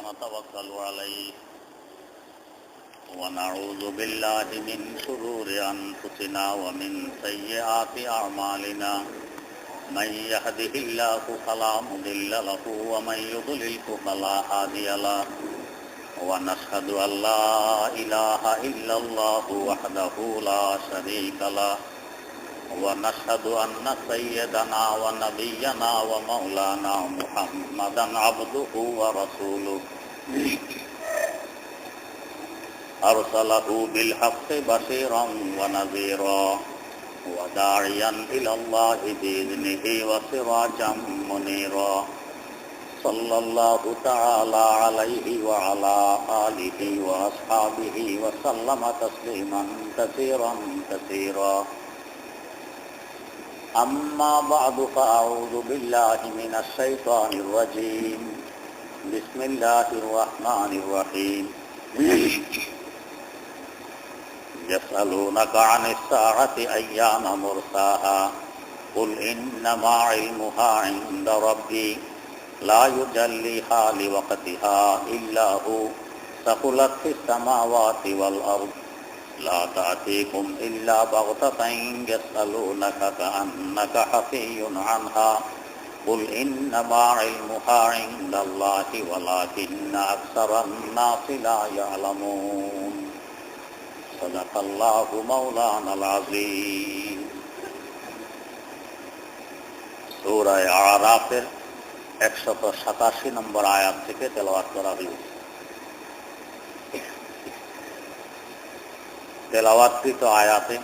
ونتوكل عليه ونعوذ بالله من شرور أنفسنا ومن سيئات أعمالنا من يهده الله فلا مضل له ومن يضلل فلا هادي له ونشهد أن لا إله إلا الله وحده لا شريك له ونشهد أن سيدنا ونبينا ومولانا محمدا عبده ورسوله أرسله بالحق بشيرا ونذيرا وداعيا إلى الله بإذنه وسراجا منيرا صلى الله تعالى عليه وعلى آله وأصحابه وسلم تسليما كثيرا كثيرا أما بعد فأعوذ بالله من الشيطان الرجيم بسم الله الرحمن الرحيم يسألونك عن الساعة أيان مرساها قل إنما علمها عند ربي لا يجليها لوقتها إلا هو ثقلت في السماوات والأرض لا تأتيكم إلا بغتة يسألونك كأنك حفي عنها قل إنما علمها عند الله ولكن أكثر الناس لا يعلمون صدق الله مولانا العظيم সূরা আরাফের 187 নম্বর আয়াত থেকে তেলাওয়াত করা হয়েছে। তেলাওয়াতকৃত আয়াতে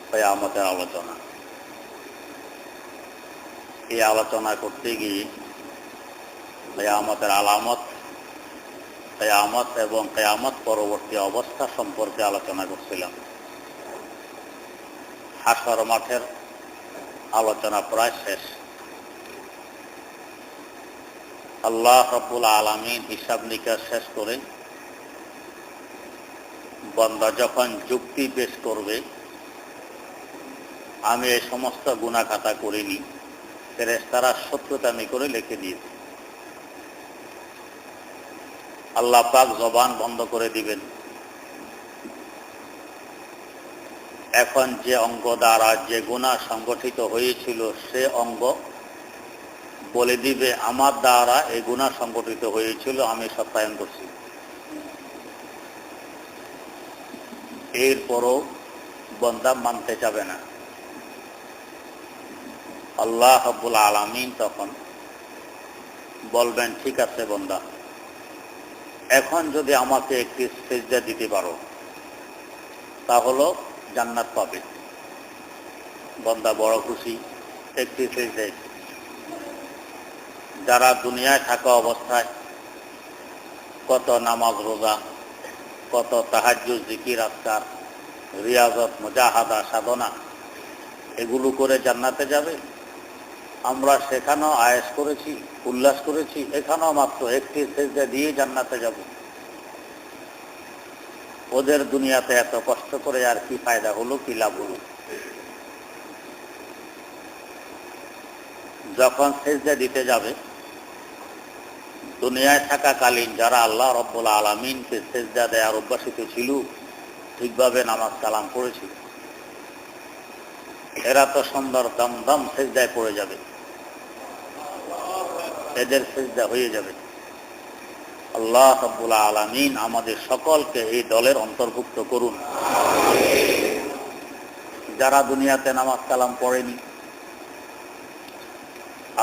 কিয়ামতের আলোচনা। এই আলোচনা করতে গিয়ে কিয়ামতের আলামত, কিয়ামত এবং কিয়ামত পরবর্তী অবস্থা সম্পর্কে আলোচনা করছিলাম। হাশর মাঠের আলোচনা প্রায় শেষ। আল্লাহ রাব্বুল আলামিন হিসাব নিকাশ শেষ করে বান্দা যখন যুক্তি পেশ করবে, আমি এই সমস্ত গুনাহ খাতা করিনি, ফেরেশতারা সত্যতামি করে লিখে দিয়েছে। আল্লাহ পাক জবান বন্ধ করে দিবেন। এখন যে অঙ্গ দ্বারা যে গুনাহ সংগঠিত হয়েছিল সে অঙ্গ বলে দিবে, আমার দ্বারা এই গুনাহ সংগঠিত হয়েছিল, আমি সত্যায়ন করছি। এরপরও বান্দা মানতে যাবে না। আল্লাহ রাব্বুল আলামিন তখন বলবেন, ঠিক আছে বান্দা, এখন যদি আমাকে একটি সিজদা দিতে পারো তাহলে জান্নাত পাবে। বান্দা বড় খুশি, একটি সিজদা। যারা দুনিয়ায় থাকা অবস্থায় কত নামাজ রোজা, কত তাহাজ্জুদ, জিকির, আজকার, রিয়াজত, মুজাহাদা, সাধনা এগুলো করে জান্নাতে যাবে। আমরা সেখানেও আয়েশ করেছি, উল্লাস করেছি, এখানেও মাত্র একটি সিজদা দিয়ে জান্নাতে যাব। ওদের দুনিয়াতে এত কষ্ট করে আর কি ফায়দা হলো, কি লাভ হলো? যখন সিজদা দিতে যাবে, দুনিয়ায় থাকাকালীন যারা আল্লাহ রাব্বুল আলামিনকে সিজদা দেওয়ার অভ্যাসিত ছিল, ঠিকভাবে নামাজ কালাম করেছিল, এরা তো সুন্দর দমদম সিজদায় পড়ে যাবে, এদের সিজদা হয়ে যাবে। আল্লাহ রাব্বুল আলামিন আমাদের সকলকে এই দলের অন্তর্ভুক্ত করুন। যারা দুনিয়াতে নামাজ কালাম পড়েনি,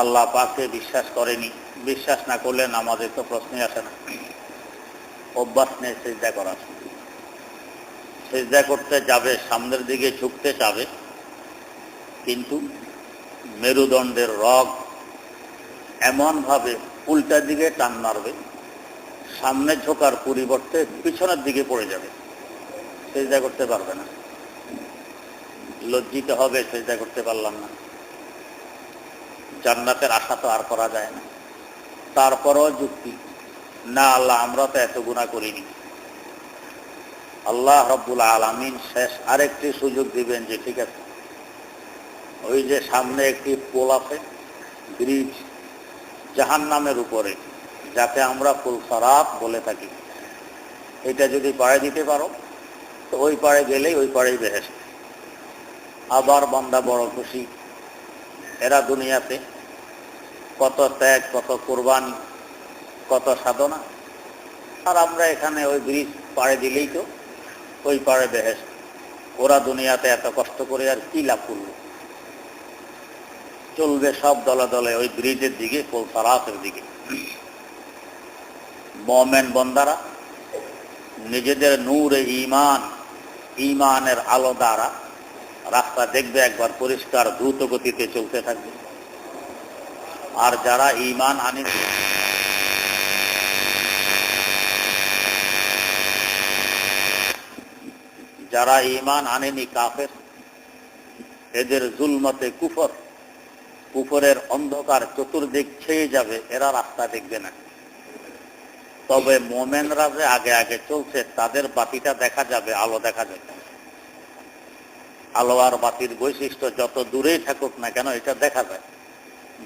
আল্লাহ পাককে বিশ্বাস করেনি, বিশ্বাস না করলে নামাজের তো প্রশ্নই আসে না। অভ্যাস নেই সিজদা করার। সিজদা করতে যাবে, সামনের দিকে ঝুঁকতে চাবে, কিন্তু মেরুদণ্ডের রগ এমনভাবে উল্টা দিকে টান মারবে, সামনে ঝোঁকার পরিবর্তে পিছনের দিকে পড়ে যাবে, সিজদা করতে পারবে না। লজ্জিত হবে, সিজদা করতে পারলাম না। জান্নাতের আশা তো আর করা যায় না। তারপরও যুক্তি, না আল্লাহ আমরা তো এত গুনাহ করিনি। আল্লাহ রাব্বুল আলামিন শেষ আরেকটি সুযোগ দিবেন যে ঠিক আছে, ওই যে সামনে একটি পোল আছে, ব্রিজ, জাহান্নামের উপরে, যাকে আমরা পুলসারাত বলে থাকি। এটা যদি পাড়ে দিতে পারো তো ওই পাড়ে গেলেই ওই পাড়েই বেহেশত। আবার বান্দা বড় খুশি, এরা দুনিয়াতে কত ত্যাগ, কত কোরবানি, কত সাধনা, আর আমরা এখানে ওই ব্রিজ পাড়ে দিলেই তো ওই পাড়ে বেহেশত। ওরা দুনিয়াতে এত কষ্ট করে আর কি লাভ করলো? চলবে সব দলে দলে ওই ব্রিজের দিকে, পুলসারাতের দিকে। মুমিন বান্দারা নিজেদের নূরে ঈমানের আলো দ্বারা রাস্তা দেখবে একবার পরিষ্কার, দ্রুত গতিতে চলতে থাকবে। আর যারা ঈমান আনেনি, কাফের, এদের জুলমতে কুফরের অন্ধকার চতুর্দিক ছেয়ে যাবে, এরা রাস্তা দেখবে না। তবে মুমিনরা যে আগে আগে চলছে, তাদের বাতিটা দেখা যাবে, আলো দেখা যাবে। আলো আর বাতির বৈশিষ্ট্য যত দূরেই থাকুক না কেন, এটা দেখা যায়।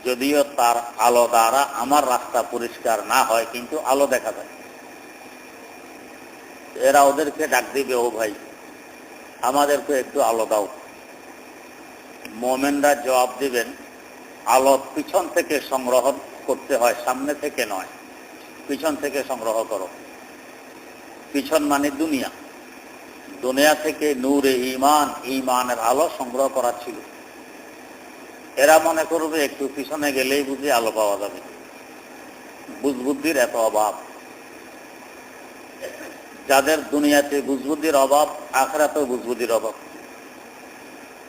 যদিও তার আলো দ্বারা আমার রাস্তা পরিষ্কার না হয়, কিন্তু আলো দেখা যায়। এরা ওদেরকে ডাক দিবে, ও ভাই আমাদেরকে একটু আলো দাও। মুমিনরা জবাব দিবেন, আলো পিছন থেকে সংগ্রহ করতে হয়, সামনে থেকে নয়। পিছন থেকে সংগ্রহ করো। পিছন মানে দুনিয়া থেকে নূরে ঈমানের আলো সংগ্রহ করা ছিল। এরা মনে করবে একটু পিছনে গেলেই বুঝি আলো পাওয়া যাবে। বুঝবুদ্ধির এত অভাব। যাদের দুনিয়াতে বুঝবুদ্ধির অভাব, আখিরাতেও বুঝবুদ্ধির অভাব।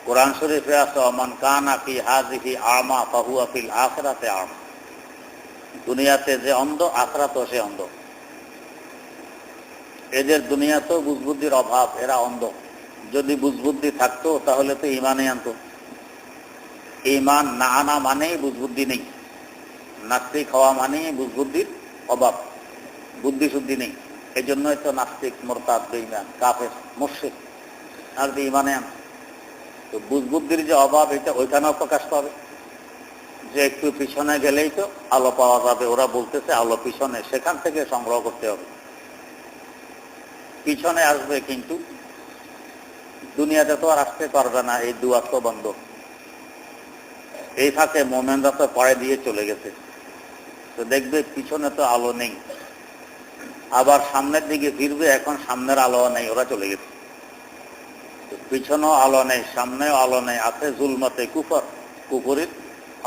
কোরআন শরীফে আছে, মান কানা ফি হাযিহি আমা ফাহুয়া ফিল আখিরাতি আমা। দুনিয়াতে যে অন্ধ, আখিরাতেও সে অন্ধ। এদের দুনিয়াতেও বুঝবুদ্ধির অভাব, এরা অন্ধ। যদি বুঝবুদ্ধি থাকতো তাহলে তো ঈমানে আনতো। ঈমান না আনা মানেই বুঝবুদ্ধি নেই। নাস্তিক হওয়া মানেই বুঝবুদ্ধির অভাব, বুদ্ধি শুদ্ধি নেই। এই জন্যই তো নাস্তিক, মুরতাদ, বেঈমান, কাফের, মুশরিক। আর ঈমানে আন তো বুঝবুদ্ধির যে অভাব, এটা ওইখানেও প্রকাশ পাবে, যে একটু পিছনে গেলেই তো আলো পাওয়া যাবে। ওরা বলতেছে আলো পিছনে, সেখান থেকে সংগ্রহ করতে হবে। পিছনে আসবে, কিন্তু দুনিয়াতে তো আর আসতে পারবে না, এই দুয়ার তো বন্ধ। এই ফাঁকে মুমিনরা তো পড়ে দিয়ে চলে গেছে, তো দেখবে পিছনে তো আলো নেই। আবার সামনের দিকে ফিরবে, এখন সামনের আলো নেই, ওরা চলে গেছে। পিছনেও আলো নেই, সামনেও আলো নেই, আছে জুলমতে কুফরের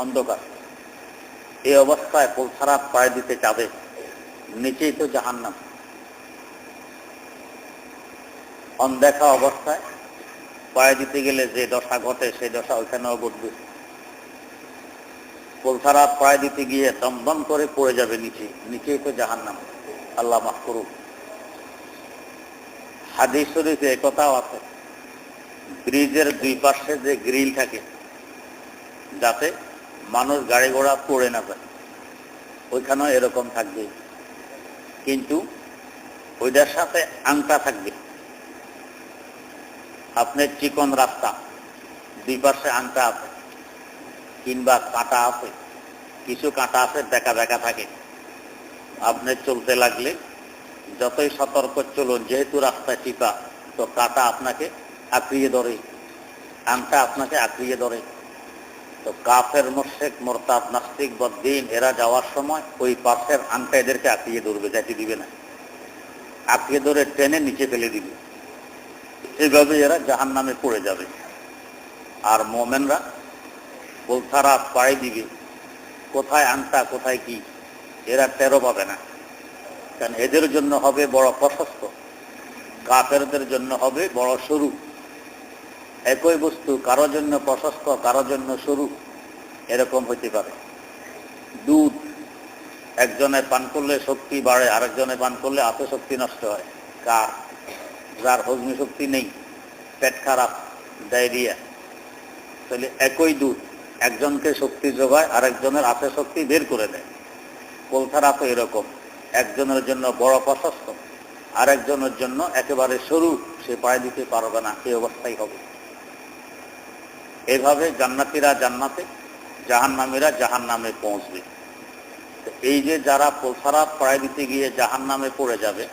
অন্ধকার। এই অবস্থায় পুলসারাত পাড়ে দিতে যাবে, নিচেই তো জাহান্নাম। অনদেখা অবস্থায় পাড়ে দিতে গেলে যে দশা ঘটে, সেই দশা ওইখানেও ঘটবে। পুলসারাত পাড়ে দিতে গিয়ে দমদম করে পড়ে যাবে নিচেই তো জাহান্নাম। আল্লাহ মাফ করুক। হাদিস শরীফে একথাও আছে, ব্রিজের দুই পাশে যে গ্রিল থাকে, যাতে মানুষ গাড়ি ঘোড়া পড়ে না যায়, ওইখানেও এরকম থাকবে। কিন্তু ওইটার সাথে আংটা থাকবে। আপনার চিকন রাস্তা, দুই পাশে আংটা আছে, কিংবা কাঁটা আছে, কিছু কাঁটা আছে, দেখা দেখা থাকে। আপনি চলতে লাগলে যতই সতর্ক চলুন, যেহেতু রাস্তা চিপা, তো কাঁটা আপনাকে আঁকড়িয়ে ধরে, আংটা আপনাকে আঁকড়িয়ে ধরে। তো কাফের, মুশরিক, মুরতাদ, নাস্তিক, বদ্দীন, এরা যাওয়ার সময় ওই পাশের আংটা এদেরকে আঁকড়িয়ে ধরবে, যাইতে দিবে না। আঁকড়িয়ে ধরে টেনে নিচে ফেলে দিবে। এইভাবে এরা জাহান্নামে পড়ে যাবে। আর মুমিনরা পুলসারাত পাড়ি দিবে, কোথায় আংটা কোথায় কি এরা টেরও পাবে না। কারণ এদের জন্য হবে বড় প্রশস্ত, কাফেরদের জন্য হবে বড় সরু। একই বস্তু কারো জন্য প্রশস্ত, কারো জন্য সরু, এরকম হইতে পারে। দুধ একজনে পান করলে শক্তি বাড়ে, আরেকজনে পান করলে আতে শক্তি নষ্ট হয়। কার? যার হজমি শক্তি নেই, পেট খারাপ, ডায়রিয়া। তাহলে একই দুধ একজনকে শক্তি যোগায়, আরেকজনের আতে শক্তি বের করে দেয়। পুলসারাতও এরকম, একজনের জন্য বড় প্রশস্ত, আরেকজনের জন্য একেবারে সরু, সে পায়ে দিতে পারবে না, এই অবস্থাই হবে। এভাবে জান্নাতীরা জান্নাতে, জাহান্নামীরা জাহান্নামে পৌঁছবে। এই যে যারা পোলসারাত পড়াই দিতে গিয়ে জাহান্নামে পড়ে যাবে,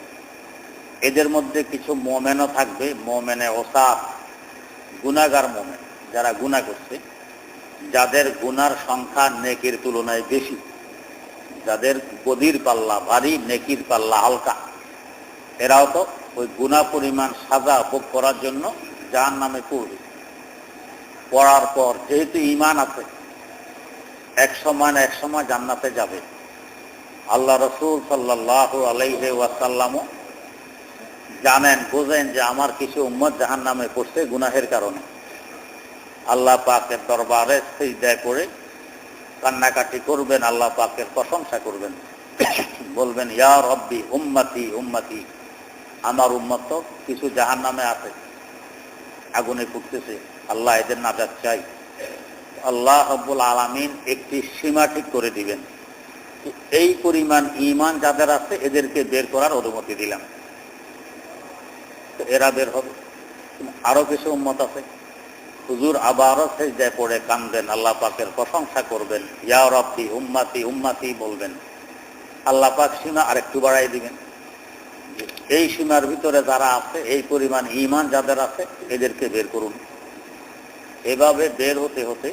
এদের মধ্যে কিছু মোমেনও থাকবে, মোমেনে ওসাফ, গুনাহগার মোমেন, যারা গুনাহ করছে, যাদের গুনার সংখ্যা নেকির তুলনায় বেশি, যাদের বদির পাল্লা ভারী, নেকির পাল্লা হালকা, এরাও তো ওই গুনাহ পরিমাণ সাজা ভোগ করার জন্য জাহান্নামে পড়বে। পড়ার পর যেহেতু ঈমান আছে, এক সময় না এক সময় জান্নাতে যাবে। আল্লাহ রাসূল সাল্লাল্লাহু আলাইহি ওয়াসাল্লামও জানেন, বোঝেন যে আমার কিছু উম্মত জাহান্নামে পড়ছে গুনাহের কারণে। আল্লাহ পাকের দরবারে সিজদা করে কান্নাকাটি করবেন, আল্লাহ পাকের প্রশংসা করবেন, বলবেন ইয়া রব্বি উম্মতি উম্মতি, আমার উম্মত তো কিছু জাহান্নামে আছে, আগুনে পুড়তেছে, আল্লাহ এদের নাজাত চাই। আল্লাহ রাব্বুল আলামিন একটি সীমা ঠিক করে দিবেন, এই পরিমাণ ঈমান যাদের আছে এদেরকে বের করার অনুমতি দিলাম। এরা বের হবে। আরো কিছু উম্মত আছে, হুজুর আবারও সিজদায় পড়ে কাঁদবেন, আল্লাহ পাকের প্রশংসা করবেন, ইয়া রাব্বি উম্মতি উম্মতি বলবেন, আল্লাহ পাক সীমা আরেকটু বাড়াই দিবেন। এই সীমার ভিতরে যারা আছে, এই পরিমাণ ঈমান যাদের আছে, এদেরকে বের করুন। এভাবে বের হতে হতে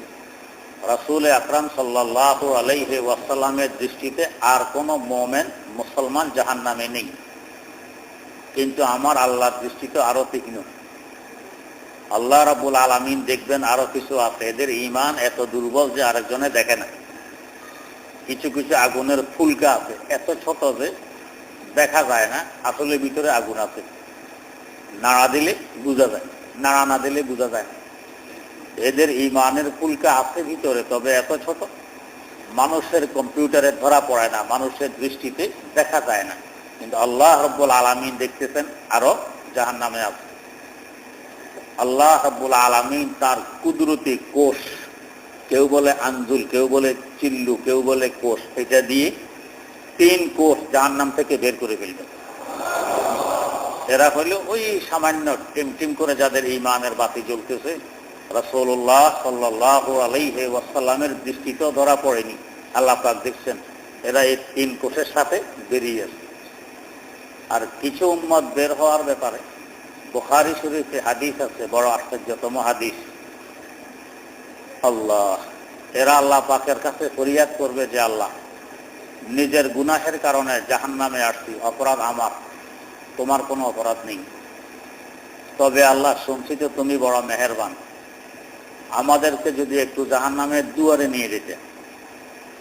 রাসূল আকরাম সাল্লাল্লাহু আলাইহি ওয়াসাল্লামের দৃষ্টিতে আর কোনো মুমিন মুসলমান জাহান্নামে নেই, কিন্তু আমার আল্লাহর দৃষ্টিতে আরো তীক্ষ্ণ। আল্লাহ রাব্বুল আলামিন দেখবেন আরো কিছু আছে, এদের ঈমান এত দুর্বল যে আরেকজনে দেখে না। কিছু কিছু আগুনের ফুলকা আছে, এত ছোট যে দেখা যায় না আসলে ভিতরে আগুন আছে, নাড়া দিলে বোঝা যায়, নাড়া না দিলে বোঝা যায় না। এদের ঈমানের ফুলকা আছে ভিতরে, তবে এত ছোট মানুষের কম্পিউটারে ধরা পড়ে না, মানুষের দৃষ্টিতে দেখা যায় না, কিন্তু আল্লাহ রাব্বুল আলামিন দেখতেছেন আরো জাহান্নামে আছে। আল্লাহ রাব্বুল আলামিন তার কুদরতি কোষ, কেউ বলে আঞ্জুল, কেউ বলে চিল্লু, কেউ বলে কোষ, এটা দিয়ে 3 কোষ জাহান্নাম থেকে বের করে ফেলবেন। এরা হইল ওই সামান্য টিম করে যাদের ঈমানের বাতি জ্বলতেছে, রাসূলুল্লাহ সাল্লাল্লাহু আলাইহি ওয়াসাল্লামের দৃষ্টিতেও ধরা পড়েনি, আল্লাহ পাক দেখছেন, এরা এই 3 কোষের সাথে বেরিয়ে আসে। আর কিছু উম্মত বের হওয়ার ব্যাপারে বুখারী শরীফে হাদিস আছে, বড় আশ্চর্যতম হাদিস। আল্লাহ, এরা আল্লাহ পাকের কাছে ফরিয়াদ করবে যে আল্লাহ, নিজের গুনাহের কারণে জাহান্নামে আসছি, অপরাধ আমার, তোমার কোনো অপরাধ নেই, তবে আল্লাহ শুনছি তো তুমি বড় মেহেরবান, আমাদেরকে যদি একটু জাহান্নামের দুয়ারে নিয়ে যেতে,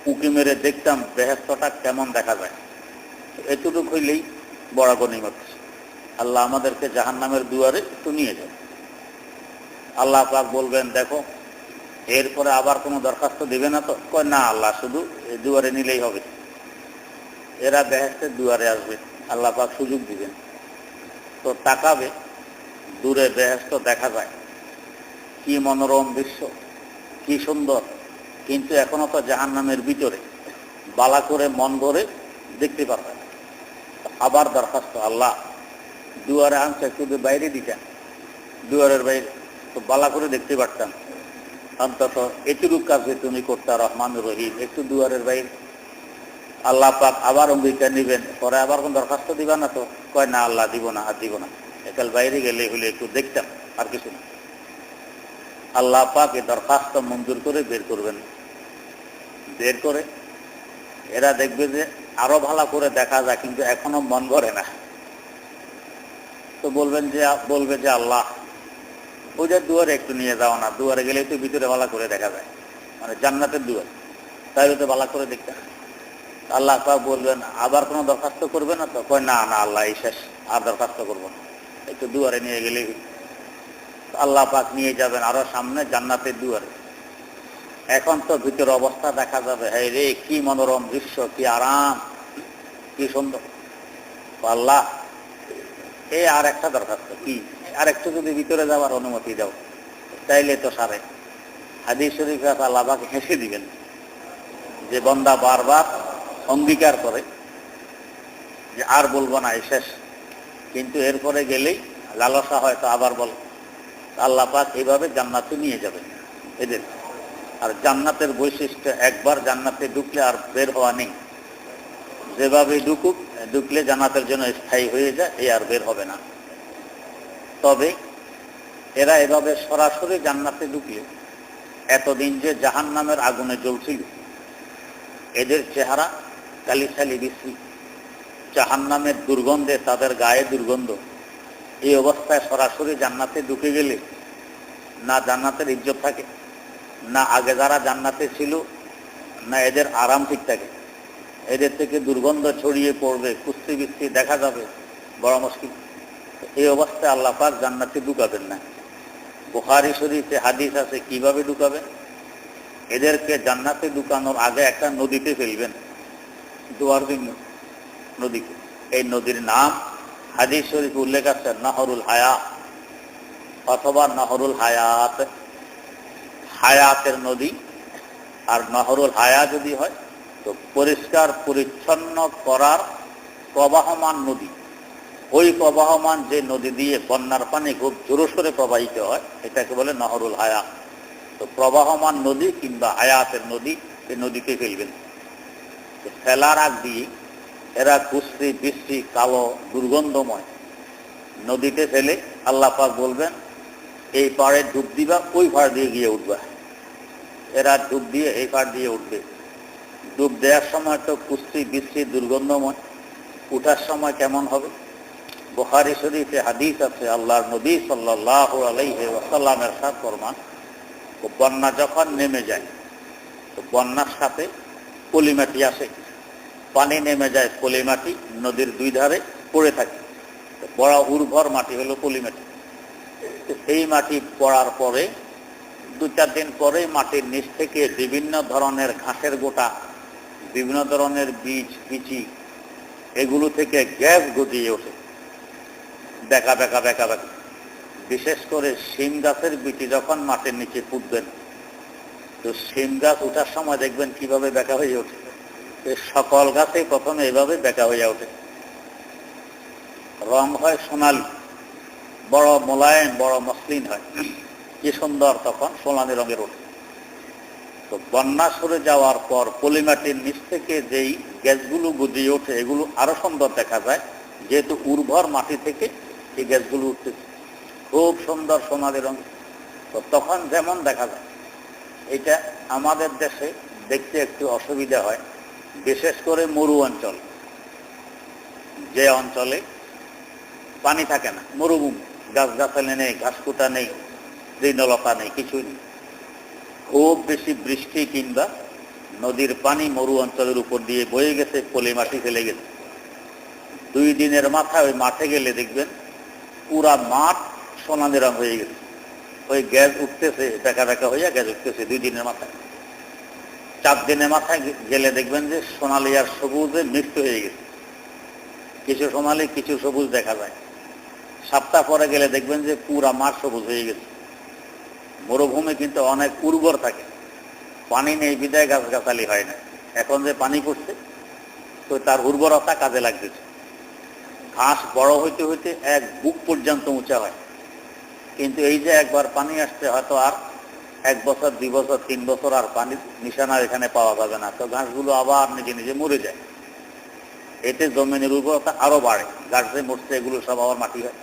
উঁকি মেরে দেখতাম বেহেশতটা কেমন দেখা যায়, এতটুকু হইলেই বড় গনিমত। আল্লাহ আমাদেরকে জাহান্নামের দুয়ারে একটু নিয়ে যান। আল্লাহ পাক বলবেন দেখো, এরপরে আবার কোনো দরখাস্ত দিবে না তো? কয় না আল্লাহ, শুধু এই দুয়ারে নিলেই হবে। এরা বেহেশতের দুয়ারে আসবে, আল্লাহ পাক সুযোগ দিবেন, তো তাকাবে, দূরে বেহেশত দেখা যায়, কি মনোরম দৃশ্য, কি সুন্দর, কিন্তু এখনো তো জাহান্নামের ভিতরে, বালা করে মন ভরে দেখতে পাবে। আবার দরখাস্ত, আল্লাহ দুয়ারে আনছে, একটু বাইরে দিতেন, দুয়ারের বাইরে তো বালা করে দেখতে পারতাম, অন্তত এটুকু কাজে তুমি করতে রহমান রহিম, একটু দুয়ারের বাইরে। আল্লাহ পাক আবার অঙ্গীকার নিবেন, পরে আবার কোন দরখাস্ত দিবা না তো? কয় না আল্লাহ, দিব না, আর দিব না, একাল বাইরে গেলে হলে একটু দেখতাম, আর কিছু না। আল্লাহ পাক এই দরখাস্ত মঞ্জুর করে বের করবেন। বের করে এরা দেখবে যে আরো ভালো করে দেখা যায়, কিন্তু এখনো মন ভরে না। তো বলবে যে আল্লাহ, ওই যে দুয়ারে একটু নিয়ে যাও না, দুয়ারে গেলে তো ভিতরে ভালো করে দেখা যায়, মানে জান্নাতের দুয়ার, তাই তো ভালো করে দেখতে। আল্লাহ পাক বলবেন আবার কোনো দরখাস্ত করবে না তো? কয় না না আল্লাহ, এই শেষ, আর দরখাস্ত করবো না, একটু দুয়ারে নিয়ে গেলেই। আল্লাহ পাক নিয়ে যাবেন আরো সামনে জান্নাতের দুয়ারে। এখন তো ভিতর অবস্থা দেখা যাবে, হ্যাঁ রে, কি মনোরম দৃশ্য, কি আরাম, কি সুন্দর। আল্লাহ, এই আর একটা দরখাস্ত, কি আর একটু যদি ভিতরে যাওয়ার অনুমতি দাও, তাইলে তো সারে। হাদিস শরীফে আল্লাহ পাক হেসে দিবেন, যে বান্দা বারবার অঙ্গীকার করে যে আর বলবো না, এই শেষ, কিন্তু এরপরে গেলেই লালসা হয়তো আবার বল। আল্লাহ পাক এইভাবে জান্নাতে নিয়ে যাবেন এদের। আর জান্নাতের বৈশিষ্ট্য, একবার জান্নাতে ঢুকলে আর বের হওয়া নেই, যেভাবে ঢুকলে জান্নাতের জন্য স্থায়ী হয়ে যায়, এই আর বের হবে না। তবে এরা এভাবে সরাসরি জান্নাতে ঢুকলে এতদিন যে জাহান্নামের আগুনে জ্বলছিল, এদের চেহারা কালিশালি বিশ্রী, জাহান্নামের দুর্গন্ধে তাদের গায়ে দুর্গন্ধ। এই অবস্থায় সরাসরি জান্নাতে ঢুকে গেলে না জান্নাতের ইজ্জত থাকে, না আগে যারা জান্নাতে ছিল না এদের আরাম ঠিক থাকে। এদের থেকে দুর্গন্ধ ছড়িয়ে পড়বে, কুস্তি বিস্তি দেখা যাবে, বড় মুশকিল। এই অবস্থায় আল্লাহ পাক জান্নাতে ঢুকাবেন না। বুখারী শরীফে হাদিস আছে কিভাবে ঢুকাবেন। এদেরকে জান্নাতে ঢুকানোর আগে একটা নদীতে ফেলবেন, দোয়ার জন্য নদীকে। এই নদীর নাম হাদিস শরীফে উল্লেখ আছে নহরুল হায়া অথবা নহরুল হায়াত, হায়াতের নদী। আর নহরুল হায়া যদি হয় তো পরিষ্কার পরিচ্ছন্ন করার প্রবাহমান নদী। ওই প্রবাহমান যে নদী দিয়ে বন্যার পানি খুব জোরসোরে প্রবাহিত হয়, এটাকে বলে নহরুল হায়া। তো প্রবাহমান নদী কিংবা হায়াতের নদী, এই নদীতে ফেলবেন। ফেলার আগ দিয়ে এরা কুস্তি বৃষ্টি কালো দুর্গন্ধময় নদীতে ফেলে আল্লাহ পাক বলবেন এই পাড়ে ডুব দিবা, ওই পাড় দিয়ে গিয়ে উঠবা। এরা ডুব দিয়ে এই পাড় দিয়ে উঠবে। ডুব দেওয়ার সময় তো কুস্তি বৃষ্টি দুর্গন্ধময়, উঠার সময় কেমন হবে। বুখারী শরীফে হাদিস আছে, আল্লাহর নবী সাল্লাল্লাহু আলাইহি ওয়াসাল্লাম ইরশাদ ফরমান, বন্যা যখন নেমে যায় তো বন্যার সাথে পলিমাটি আসে, পানি নেমে যায়, পলিমাটি নদীর দুই ধারে পড়ে থাকে। বড় উর্বর মাটি হলো পলিমাটি। এই মাটি পড়ার পরে 2-4 দিন পরে মাটির নিচ থেকে বিভিন্ন ধরনের ঘাসের গোটা, বিভিন্ন ধরনের বীজ বিচি, এগুলো থেকে গ্যাস গজিয়ে ওঠে, বেঁকা বেঁকা বেঁকা বেঁকা। বিশেষ করে শিম গাছের বিচি যখন মাটির নিচে পুঁতবেন তো শিম গাছ ওঠার সময় দেখবেন কিভাবে বেঁকা হয়ে ওঠে। সকল গাছে প্রথমে এভাবে বেঁকা হয়ে ওঠে, রং হয় সোনালি, বড় মোলায়েম, বড় মসলিন হয়, কি সুন্দর তখন সোনালি রঙের ওঠে। তো বন্যা সরে যাওয়ার পর পলিমাটির নিচ থেকে যেই গ্যাসগুলো গজিয়ে ওঠে এগুলো আরো সুন্দর দেখা যায়, যেহেতু উর্বর মাটি থেকে এই গ্যাসগুলো উঠতেছে, খুব সুন্দর সোনালি রঙ। তো তখন যেমন দেখা যায়, এটা আমাদের দেশে দেখতে একটু অসুবিধা হয়, বিশেষ করে মরু অঞ্চল, যে অঞ্চলে পানি থাকে না, মরুভূমি, গাছগাছালি নেই, ঘাসকুটা নেই, তৃণলতা নেই, কিছুই নেই। খুব বেশি বৃষ্টি কিংবা নদীর পানি মরু অঞ্চলের উপর দিয়ে বয়ে গেছে, পলি মাটি ফেলে গেছে। 2 দিনের মাথায় ওই মাঠে গেলে দেখবেন পুরা মাঠ সোনালি রং হয়ে গেছে। ওই গ্যাস উঠতেছে, বেঁকা বেঁকা হইয়া গ্যাস উঠতেছে 2 দিনের মাথায়। 4 দিনের মাথায় গেলে দেখবেন যে সোনালি আর সবুজে মিক্সড হয়ে গেছে, কিছু সোনালি কিছু সবুজ দেখা যায়। 1 সপ্তাহ পরে গেলে দেখবেন যে পুরা মাঠ সবুজ হয়ে গেছে। মরুভূমি কিন্তু অনেক উর্বর থাকে, পানি নেই বিদায় গাছগাছালি হয় না। এখন যে পানি পড়ছে তো তার উর্বরতা কাজে লাগতেছে। ঘাস বড় হইতে হইতে এক বুক পর্যন্ত উঁচা হয়, কিন্তু এই যে একবার পানি আসছে হয়তো আর 1 বছর 2 বছর 3 বছর আর পানির নিশানা এখানে পাওয়া যাবে না, তো ঘাসগুলো আবার নিজে নিজে মরে যায়। এতে জমিনের উর্বরতা আরো বাড়ে, গাছ যে মরছে এগুলো সব আবার মাটি হয়।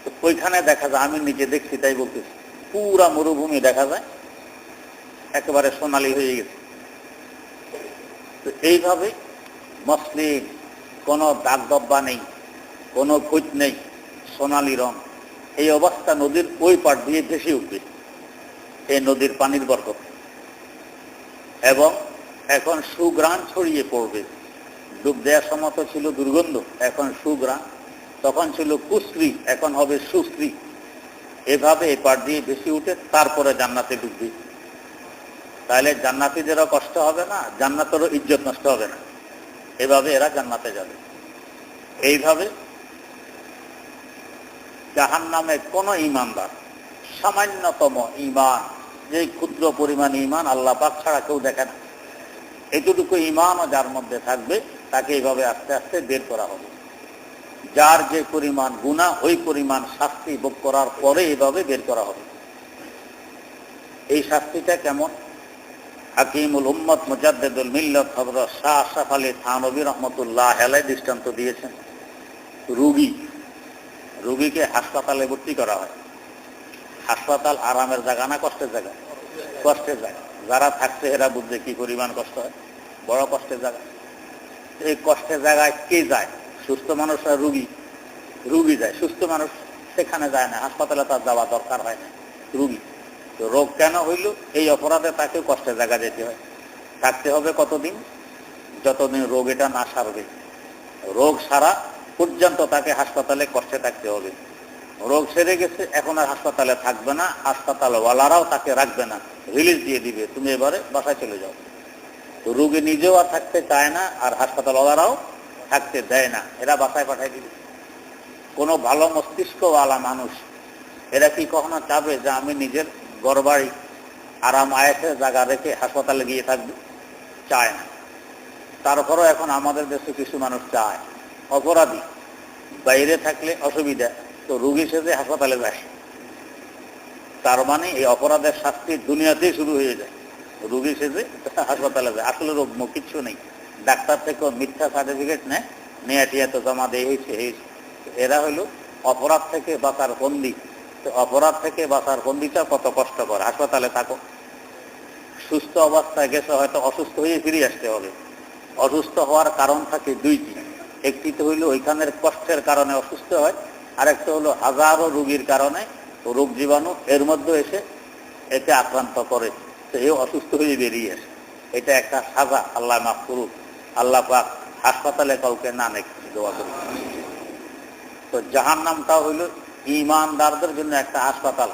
তো ওইখানে দেখা যায়, আমি নিজে দেখছি তাই বলতেছি, পুরা মরুভূমি দেখা যায় একেবারে সোনালি হয়ে গেছে। তো এইভাবে মসলিন, কোনো দাগ দব্বা নেই, কোনো খুঁত নেই, সোনালি রং। এই অবস্থা নদীর ওই পাড় দিয়ে ভেসে উঠবে এই নদীর পানির বরকত, এবং এখন সুঘ্রাণ ছড়িয়ে পড়বে। ডুব দেওয়ার সময় তো ছিল দুর্গন্ধ, এখন সুঘ্রাণ, তখন ছিল কুশ্রী, এখন হবে সুশ্রী। এভাবে এই পাড় দিয়ে ভেসে উঠে তারপরে জান্নাতে ঢুকবে। তাহলে জান্নাতীদেরও কষ্ট হবে না, জান্নাতেরও ইজ্জত নষ্ট হবে না। এভাবে এরা জান্নাতে যাবে। এইভাবে জাহান্নামে কোন ঈমানদার সামান্যতম ঈমান, যে ক্ষুদ্র পরিমাণ ঈমান আল্লাহ পাক ছাড়া কেউ দেখে না, এতটুকু ঈমানও যার মধ্যে থাকবে তাকে এইভাবে আস্তে আস্তে বের করা হবে। যার যে পরিমাণ গুনাহ ওই পরিমাণ শাস্তি ভোগ করার পরে এইভাবে বের করা হবে। এই শাস্তিটা কেমন? হাকিমুল উম্মত মুজাদ্দিদুল মিল্লাত হযরত শাহ আশরাফ আলী থানভী রাহমাতুল্লাহ আলাইহি দৃষ্টান্ত দিয়েছেন। রোগীকে হাসপাতালে ভর্তি করা হয়। হাসপাতাল আরামের জায়গা না কষ্টের জায়গা? কষ্টের জায়গা। যারা থাকছে এরা বুঝছে কি পরিমাণ কষ্ট হয়, বড় কষ্টের জায়গা। এই কষ্টের জায়গায় কে যায়? সুস্থ মানুষরা রুগী যায়, সুস্থ মানুষ সেখানে যায় না, হাসপাতালে তার যাওয়া দরকার হয় না। রুগী তো রোগ কেন হইল? এই অপরাধে তাকে কষ্টের জায়গা যেতে হয়। থাকতে হবে কতদিন? যতদিন রোগ এটা না সারবে। রোগ সারা পর্যন্ত তাকে হাসপাতালে কষ্টে থাকতে হবে। রোগ সেরে গেছে, এখন আর হাসপাতালে থাকবে না, হাসপাতালওয়ালারাও তাকে রাখবে না, রিলিজ দিয়ে দিবে, তুমি এবারে বাসায় চলে যাও। তো রোগী নিজেও আর থাকতে চায় না, আর হাসপাতালওয়ালারাও থাকতে দেয় না, এরা বাসায় পাঠায় দিবে। কোনো ভালো মস্তিষ্কওয়ালা মানুষ এরা কি কখনো চাবে যে আমি নিজের ঘরবাড়ি আরাম আয়েসের জায়গা রেখে হাসপাতালে গিয়ে থাকবো? চায় না। তারপরও এখন আমাদের দেশে কিছু মানুষ চায়। অপরাধী বাইরে থাকলে অসুবিধা, তো রোগী সেজে হাসপাতালে যায়। তার মানে এই অপরাধের শাস্তি দুনিয়াতেই শুরু হয়ে যায়, রোগী সেজে হাসপাতালে যায়। আসলে রোগ মুখ কিচ্ছু নেই, ডাক্তার থেকেও মিথ্যা সার্টিফিকেট নেয়, নিয়ে টিয়া তো জমা দিয়ে হয়েছে। এরা হলো অপরাধ থেকে বাঁচার বন্দী। তো অপরাধ থেকে বাঁচার বন্দীটা কত কষ্টকর। হাসপাতালে থাকো, সুস্থ অবস্থায় গেছে, হয়তো অসুস্থ হয়ে ফিরে আসতে হবে। অসুস্থ হওয়ার কারণ থাকে দুইটি। একটি তো হইল ওইখানের কষ্টের কারণে অসুস্থ হয়, আর একটা হলো হাজারো রোগীর কারণে রোগ জীবাণু এর মধ্যে এসে একে আক্রান্ত করে, তো এও অসুস্থ হয়ে বেরিয়ে আসে। এটা একটা সাজা, আল্লাহ মাফ করুক। আল্লাহ পাক হাসপাতালে কাউকে না নেয়, দোয়া করি। তো জাহান্নামটা হইল ঈমানদারদের জন্য একটা হাসপাতাল,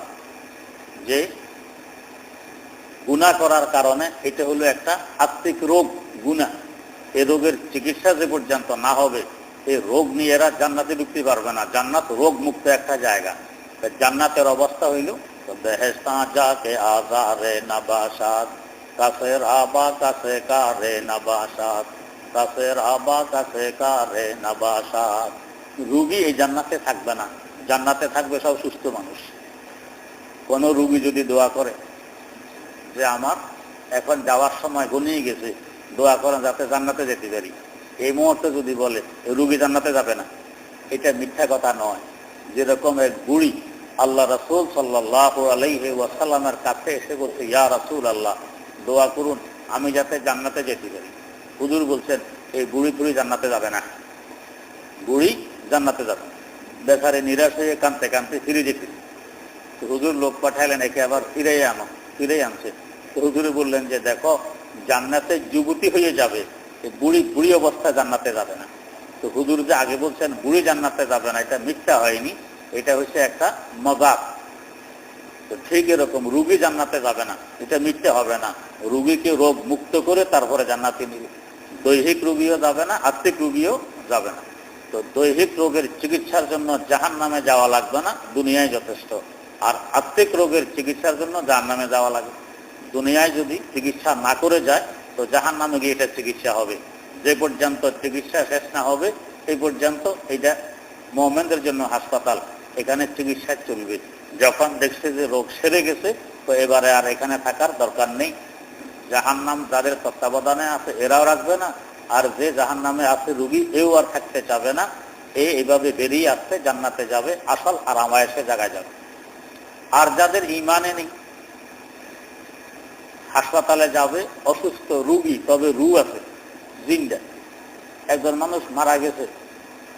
যে গুনাহ করার কারণে এটা হলো একটা আত্মিক রোগ, গুনাহ। এই রোগের চিকিৎসা যে পর্যন্ত না হবে, এই রোগ নিয়ে এরা জান্নাতে ঢুকতে পারবে না। জান্নাত রোগ মুক্ত একটা জায়গা। জান্নাতের অবস্থা হইল বেহেশতা যাকে আজারে নাবাসাত, কাসের আবা কাসে কারে নাবাসাত, কাসের আবা কাসে কারে নাবাসাত। রোগী এই জান্নাতে থাকবে না, জান্নাতে থাকবে সব সুস্থ মানুষ। কোন রোগী যদি দোয়া করে যে আমার এখন যাওয়ার সময় ঘনিয়ে গেছে, দোয়া করেন যাতে জান্নাতে যেতে পারি, এই মুহূর্তে যদি বলে, রোগী জান্নাতে যাবে না, এটা মিথ্যা কথা নয়। যেরকম এক বুড়ি আল্লাহ রাসূল সাল্লাল্লাহু আলাইহি ওয়াসাল্লামের কাছে এসে বলছে, ইয়া রাসূলুল্লাহ, দোয়া করুন আমি যাতে জান্নাতে যেতে পারি। হুজুর বলছেন এই বুড়ি জান্নাতে যাবে না, বুড়ি জান্নাতে যাবে না। বেচারে নিরাশ হয়ে কাঁদতে কাঁদতে ফিরে যেতে, হুজুর লোক পাঠাইলেন, একে আবার ফিরে আনছে। তো হুজুরে বললেন যে দেখো, জান্নাতে যুবতী হয়ে যাবে, বুড়ি অবস্থা জান্নাতে যাবে না। তো হুজুর যে আগে বলছেন বুড়ি জান্নাতে যাবে না, এটা মিথ্যা হয়নি, এটা হচ্ছে একটা মজাক। তো ঠিক এরকম রোগী জান্নাতে যাবে না, এটা মিথ্যা হবে না। রোগীকে রোগ মুক্ত করে তারপরে জান্নাতে নিবে। দৈহিক রোগীও যাবে না, আত্মিক রোগীও যাবে না। তো দৈহিক রোগের চিকিৎসার জন্য জাহান্নামে যাওয়া লাগবে না, দুনিয়ায় যথেষ্ট। আর আত্মিক রোগের চিকিৎসার জন্য জাহান্নামে যাওয়া লাগে। দুনিয়ায় যদি চিকিৎসা না করে যায়, তো জাহান্নামে গিয়ে এটা চিকিৎসা হবে। যে পর্যন্ত চিকিৎসা শেষ না হবে এই পর্যন্ত এটা মুমিনদের জন্য হাসপাতাল, এখানে চিকিৎসা চলবে। যখন দেখছে যে রোগ সেরে গেছে, তো এবারে আর এখানে থাকার দরকার নেই। জাহান্নাম যাদের তত্ত্বাবধানে আছে এরাও রাখবে না, আর যে জাহান্নামে আছে রোগী এও আর থাকতে চাবে না। এইভাবে বেরিয়ে আসতে জান্নাতে যাবে, আসল আরাম আয়েশে জায়গায় যাবে। আর যাদের ঈমানে নেই, হাসপাতালে যাবে অসুস্থ রোগী, তবে রূহ আছে, জিন্দা। একজন মানুষ মারা গেছে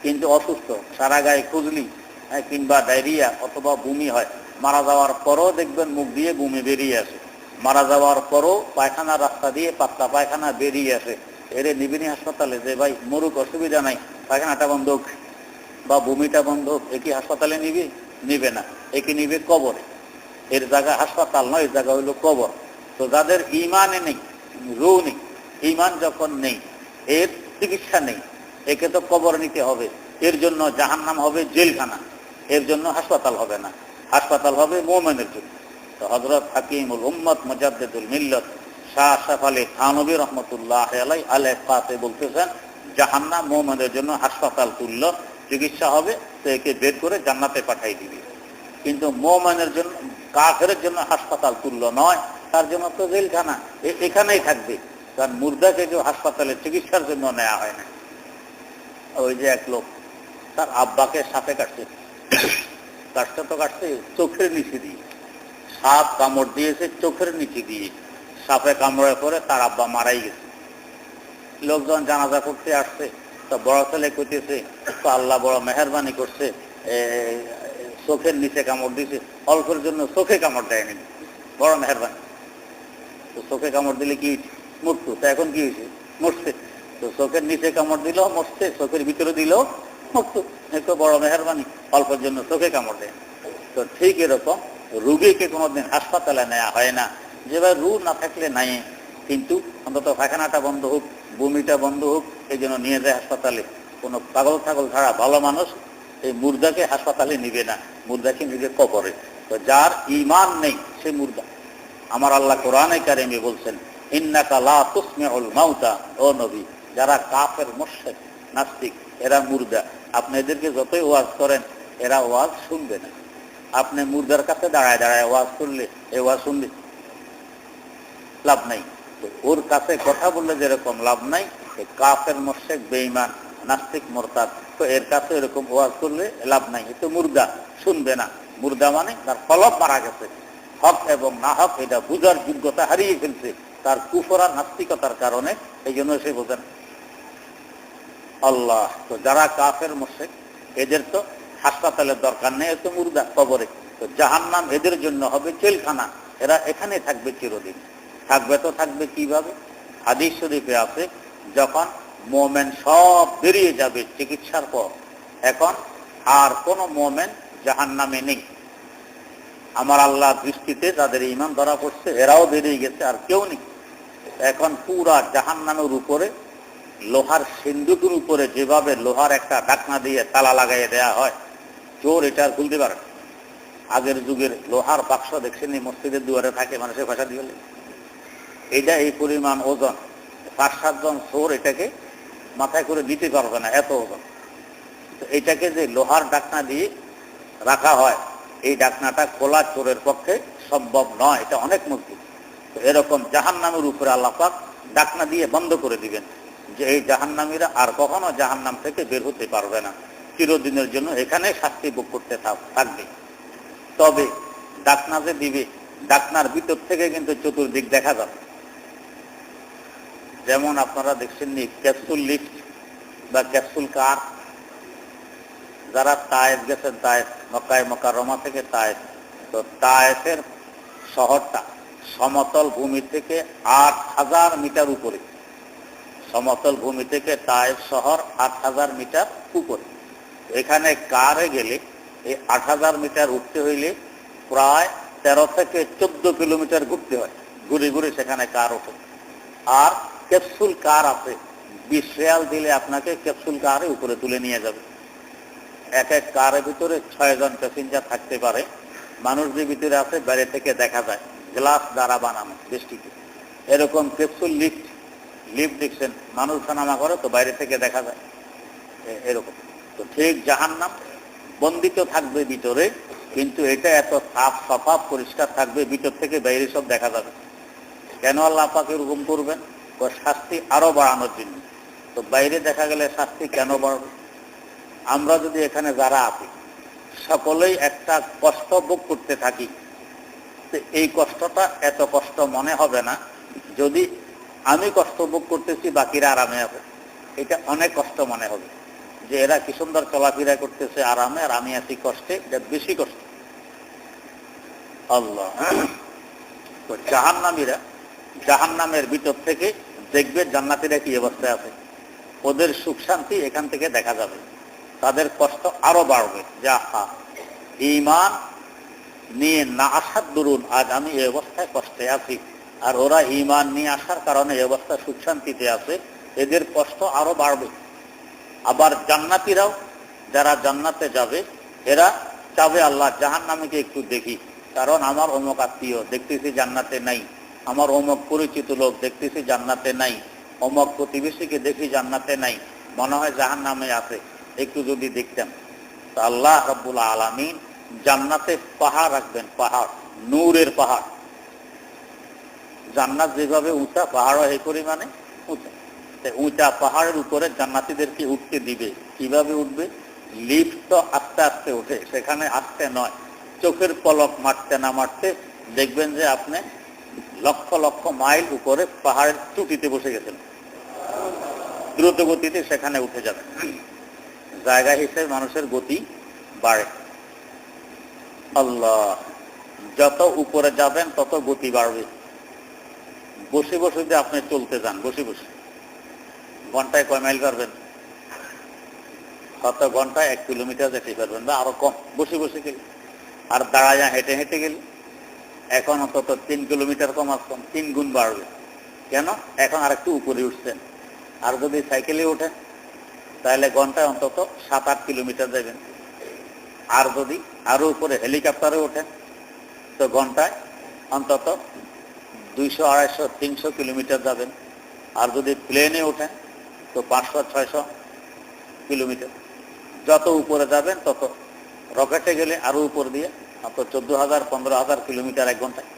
কিন্তু অসুস্থ, সারা গায়ে খুজলি কিংবা ডায়রিয়া অথবা বমি হয়, মারা যাওয়ার পরও দেখবেন মুখ দিয়ে বমি বেরিয়ে আসে, মারা যাওয়ার পরও পায়খানা রাস্তা দিয়ে পাতলা পায়খানা বেরিয়ে আসে। এরে নিবিনি হাসপাতালে যে ভাই মরুক, অসুবিধা নাই, পায়খানাটা বন্ধ হোক বা বমিটা বন্ধ হোক, একই হাসপাতালে নিবে না, একে নিবে কবরে। এর জায়গা হাসপাতাল নয়, এর জায়গা হইল কবর। তো যাদের ঈমানে নেই, রূহ নেই, ঈমান যখন নেই, এর চিকিৎসা নেই, একে তো কবর নিতে হবে। এর জন্য জাহান্নাম হবে জেলখানা, এর জন্য হাসপাতাল হবে না, হাসপাতাল হবে মুমিনের জন্য। তো হযরত হাকিমুল উম্মত মুজাদ্দিদুল মিল্লাত শাহ আশরাফ আলী থানভী রাহমাতুল্লাহ আলাইহি বলতেছেন, জাহান্নাম মুমিনের জন্য হাসপাতাল তুল্য, চিকিৎসা হবে, তো একে বের করে জান্নাতে পাঠাই দিবে। কিন্তু মুমিনের জন্য, কাফেরের জন্য হাসপাতাল তুল্য নয়, তার জন্য তো জেলখানা এখানেই থাকবে। কারণ মুর্দাকে কেউ হাসপাতালে চিকিৎসার জন্য নেওয়া হয় না। ওই যে এক লোক তার আব্বাকে সাপে কাটছে, কাটতে তো কাটছে চোখের নিচে দিয়ে, সাপ কামড় দিয়েছে চোখের নিচে দিয়ে, সাপে কামড়ে পরে তার আব্বা মারাই গেছে। লোকজন জানাজা করতে আসছে, তো বড় ছেলে কইতেছে তো আল্লাহ বড় মেহরবানি করছে, চোখের নিচে কামড় দিয়েছে, অল্পের জন্য চোখে কামড় দেয়নি, বড় মেহরবানি। তো চোখে কামড় দিলে কি মরতো, তো এখন কি হয়েছে, মরছে। তো চোখের নিচে কামড় দিলেও মরছে, চোখের ভিতরে দিলেও মরতো, তো বড় মেহরবানি, অল্পের জন্য চোখে কামড় দেয়। তো ঠিক এরকম রুগীকে কোনোদিন হাসপাতালে নেওয়া হয় না, যেভাবে রু না থাকলে নাই, কিন্তু অন্তত পায়খানাটা বন্ধ হোক, বমিটা বন্ধ হোক, এই জন্য নিয়ে যায় হাসপাতালে। কোনো পাগল ছাগল ছাড়া ভালো মানুষ এই মুর্দাকে হাসপাতালে নিবে না, মুর্দাকে নিবে কবরে। তো যার ঈমান নেই সে মুর্দা। আমার আল্লাহ কোরআনে কারিমে বলছেন, ইন্নাকা লা তুসমিউল মাউতা, ও নবী, যারা কাফের মুশরিক নাস্তিক এরা মুর্দা, আপনি এদেরকে যতই ওয়াজ করেন এরা ওয়াজ শুনবে না। আপনি মুর্দার কাছে দাঁড়ায় দাঁড়ায় ওয়াজ করলে এই ওয়াজ শুনবে, লাভ নাই। ওর কাছে কথা বললে যেরকম লাভ নাই, কাফের মুশরিক বেঈমান নাস্তিক মুরতাদ, তো এর কাছে এরকম ওয়াজ করলে লাভ নাই, এ তো মুর্দা, শুনবে না। মুর্দা মানে তার কলব মারা গেছে, হক এবং না হক এটা বুঝার যোগ্যতা হারিয়ে ফেলছে তার কুফর আর নাস্তিকতার কারণে, এই জন্য সে বোঝেন আল্লাহ। তো যারা কাফের মুশরিক এদের তো হাসপাতালের দরকার নেই, এত মুর্দা কবরে। তো জাহান্নাম এদের জন্য হবে জেলখানা, এরা এখানে থাকবে চিরদিন। থাকবে তো থাকবে কিভাবে? হাদিস শরীফে আছে, যখন মোমেন সব বেরিয়ে যাবে চিকিৎসার পর, এখন আর কোন মোমেন জাহান্নামে নেই। আমার আল্লাহ দৃষ্টিতে তাদের ঈমান ধরা পড়ছে, এরাও বেরিয়ে গেছে, আর কেউ নেই। এখন পুরা জাহান্নামের উপরে লোহার সিন্ধুকের উপরে যেভাবে লোহার একটা ঢাকনা দিয়ে তালা লাগাইয়ে দেয়া হয়, চোর এটা আর খুলতে পারে। আগের যুগের লোহার বাক্স দেখছেন মসজিদের দুয়ারে থাকে, মানুষের ভাষা দিয়ে, এটা এই পরিমাণ ওজন, 5-7 জন চোর এটাকে মাথায় করে দিতে পারবে না, এত ওজন। তো এটাকে যে লোহার ঢাকনা দিয়ে রাখা হয়, এই ঢাকনাটা খোলা চোরের পক্ষে সম্ভব নয়, এটা অনেক মজবুত। তো এরকম জাহান্নামের উপরে আল্লাহ পাক ঢাকনা দিয়ে বন্ধ করে দিবেন, যে এই জাহান্নামীরা আর কখনো জাহান্নাম থেকে বের হতে পারবে না, চিরদিনের জন্য এখানে শাস্তি ভোগ করতে থাকবে। তবে ঢাকনা যে দিবে, ঢাকনার ভিতর থেকে কিন্তু চতুর্দিক দেখা যাবে। যেমন আপনারা দেখছেন নি ক্যাপসুল লিফট বা ক্যাপসুল কার, যারা তায়েফ গেছেন, তায়েফ মক্কায় মুকাররমা থেকে তায়েফ, তো তায়েফের শহরটা সমতল ভূমি থেকে 8000 মিটার উপরে, সমতল ভূমি থেকে তায়েফ শহর 8000 মিটার উপরে। এখানে কারে গেলে এই 8000 মিটার উঠতে হইলে প্রায় 13 থেকে 14 কিলোমিটার ঘুরতে হয়, ঘুরে ঘুরে সেখানে কার ওঠে। আর ক্যাপসুল কার আছে, 20 রিয়াল দিলে আপনাকে ক্যাপসুল কারে উপরে তুলে নিয়ে যাবে। এক এক কারের ভিতরে 6 জন প্যাসেঞ্জার থাকতে পারে। মানুষ যে ভিতরে আছে বাইরে থেকে দেখা যায়, গ্লাস দ্বারা বানানো বেষ্টিত। এরকম ক্যাপসুল লিফট, লিফট দেখছেন মানুষ নামা করে তো বাইরে থেকে দেখা যায় এরকম। তো ঠিক জাহান্নাম বন্দিত থাকবে ভিতরে, কিন্তু এটা এত সাফ সাফা পরিষ্কার থাকবে, ভিতর থেকে বাইরে সব দেখা যাবে। কেন আল্লাহ পাক এরকম করবেন? ও শাস্তি আরো বাড়ানোর জন্য। তো বাইরে দেখা গেলে শাস্তি কেন বাড়বে? আমরা যদি এখানে যারা আছি সকলেই একটা কষ্ট ভোগ করতে থাকি, তো এই কষ্টটা এত কষ্ট মনে হবে না যদি আমি কষ্ট ভোগ করতেছি বাকিরা আরামে আছে। এটা অনেক কষ্ট মনে হবে, যে এরা কি সুন্দর চলাফেরা করতেছে আরামে, আর আমি আছি কষ্টে, এটা বেশি কষ্ট। আল্লাহ। তো জাহান্নামীরা জাহান্নামের ভিতর থেকে দেখবে জান্নাতীরা কি অবস্থায় আছে, ওদের সুখ শান্তি এখান থেকে দেখা যাবে, তাদের কষ্ট আরো বাড়বে। যা ঈমান নিয়ে না আসার দরুন আজ আমি এই অবস্থায় কষ্টে আছি, আর ওরা ঈমান নিয়ে আসার কারণে এই অবস্থা সুখ শান্তিতে আছে, এদের কষ্ট আরো বাড়বে। আবার জান্নাতীরাও যারা জান্নাতে যাবে, এরা চাবে আল্লাহ জাহান্নামীকে একটু দেখি, কারণ আমার অমুক আত্মীয় দেখতেছি জান্নাতে নাই, আমার অমুক পরিচিত লোক দেখতেছি জান্নাতে নাই, অমুক প্রতিবেশীকে দেখি জান্নাতে নাই, মনে হয় জাহান্নামে আছে, একটু যদি দেখতাম। তো আল্লাহ রাব্বুল আলামিন জান্নাতে পাহাড় রাখবেন, পাহাড়, নূরের পাহাড়। জান্নাত যেভাবে উঁচা, পাহাড়ও এই পরিমাণে উঁচা। উঁচা পাহাড়ের উপরে জান্নাতীদেরকে উঠতে দিবে। কিভাবে উঠবে? লিফট তো আস্তে আস্তে ওঠে, সেখানে আস্তে নয়, চোখের পলক মারতে না মারতে দেখবেন যে আপনি লক্ষ লক্ষ মাইল উপরে পাহাড়ের চুটিতে বসে গেছেন, দ্রুত গতিতে সেখানে উঠে যাবে। জায়গা হিসেবে মানুষের গতি বাড়ে। আল্লাহ, যত উপরে যাবেন তত গতি বাড়বে। বসে বসে যে আপনি চলতে যান, বসে বসে ঘন্টায় কয় মাইল পারবেন? কত ঘন্টায় 1 কিলোমিটার যেতে পারবেন, বা আরো কম বসে বসে গেলে। আর দাঁড়ায় হেঁটে হেঁটে গেলে এখন অন্তত 3 কিলোমিটার কম আসতাম, 3 গুণ বাড়বে। কেন? এখন আর একটু উপরে উঠছেন। আর যদি সাইকেলে ওঠেন তাহলে ঘন্টায় অন্তত 7-8 কিলোমিটার যাবেন। আর যদি আরো উপরে হেলিকপ্টারে ওঠেন তো ঘন্টায় অন্তত 200, 250, 300 কিলোমিটার যাবেন। আর যদি প্লেনে ওঠেন তো 500, 600 কিলোমিটার। যত উপরে যাবেন তত, রকেটে গেলে আরো উপর দিয়ে অন্তত 14,000, 15,000 কিলোমিটার 1 ঘন্টায়।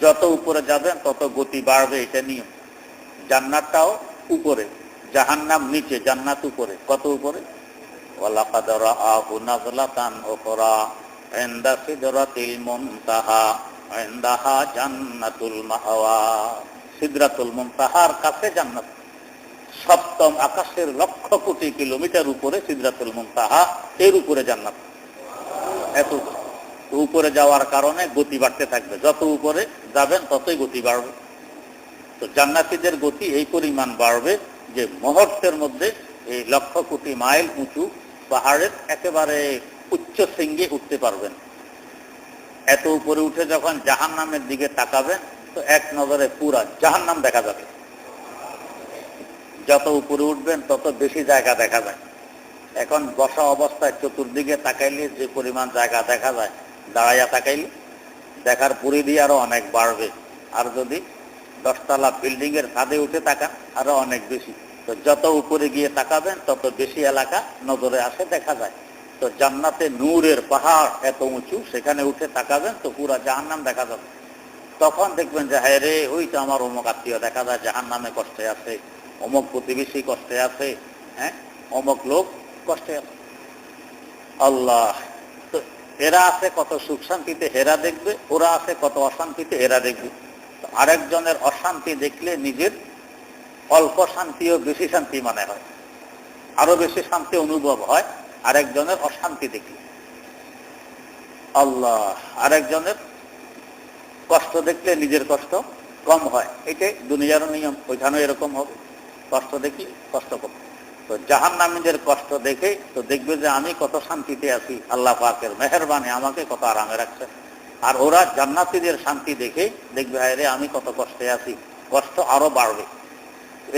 যত উপরে যাবেন তত গতি বাড়বে, এটা নিয়ম। জান্নাতটাও উপরে, জাহান্নাম নিচে, জান্নাত উপরে। কত উপরে? ওয়ালাকাদ রাআহু নাযলাতান উখরা ইনদা সিদরাতিল মুনতাহা ইনদাহা জান্নাতুল মাওয়া। সিদরাতুল মুনতাহার কাছে জান্নাত। সপ্তম আকাশের লক্ষ কোটি কিলোমিটার উপরে সিদরাতুল মুনতাহা, এর উপরে জান্নাত। এত উপরে যাওয়ার কারণে গতি বাড়তে থাকবে। যত উপরে যাবেন ততই গতি বাড়বে। তো জান্নাতীদের গতি এই পরিমাণ বাড়বে যে মুহূর্তের মধ্যে এই লক্ষ কোটি মাইল উঁচু পাহাড়ের একেবারে উচ্চ শৃঙ্গে উঠতে পারবেন। এত উপরে উঠে যখন জাহান্নামের দিকে তাকাবেন তো এক নজরে পুরা জাহান্নাম দেখা যাবে। যত উপরে উঠবেন তত বেশি জায়গা দেখা যায়। এখন বসা অবস্থায় চতুর্দিকে তাকাইলে যে পরিমাণ জায়গা দেখা যায়, দাঁড়াইয়া তাকাইলে দেখার পরিধি আরো অনেক বাড়বে। আর যদি 10 তলা বিল্ডিং এর ছাদে উঠে তাকান আরো অনেক বেশি। তো যত উপরে গিয়ে তাকাবেন তত বেশি এলাকা নজরে আসে, দেখা যায়। তো জান্নাতে নূরের পাহাড় এত উঁচু, সেখানে উঠে তাকাবেন তো পুরা জাহান্নাম দেখা যাবে। তখন দেখবেন যে হ্যাঁ রে, ওই তো আমার অমুক আত্মীয় দেখা যায় জাহান্নামে কষ্টে আছে, অমুক প্রতিবেশী কষ্টে আছে, হ্যাঁ অমুক লোক কষ্টে আছে। আল্লাহ, তো এরা আছে কত সুখ শান্তিতে, এরা দেখবে। ওরা আছে কত অশান্তিতে, এরা দেখবে। আরেকজনের অশান্তি দেখলে নিজের অল্প শান্তিও বেশি শান্তি মনে হয়, আরো বেশি শান্তি অনুভব হয় আরেকজনের অশান্তি দেখলে। আল্লাহ, আরেকজনের কষ্ট দেখলে নিজের কষ্ট কম হয়। এটাই দুনিয়ার নিয়ম, ওইখানেও এরকম হবে। কষ্ট দেখি কষ্ট কম। তো জাহান্নামীদের কষ্ট দেখে তো দেখবে যে আমি কত শান্তিতে আছি, আল্লাহ পাকের মেহেরবানি আমাকে কত আরামে রাখছে। আর ওরা জান্নাতীদের শান্তি দেখে দেখবে হায় রে, আমি কত কষ্টে আছি, কষ্ট আরো বাড়বে।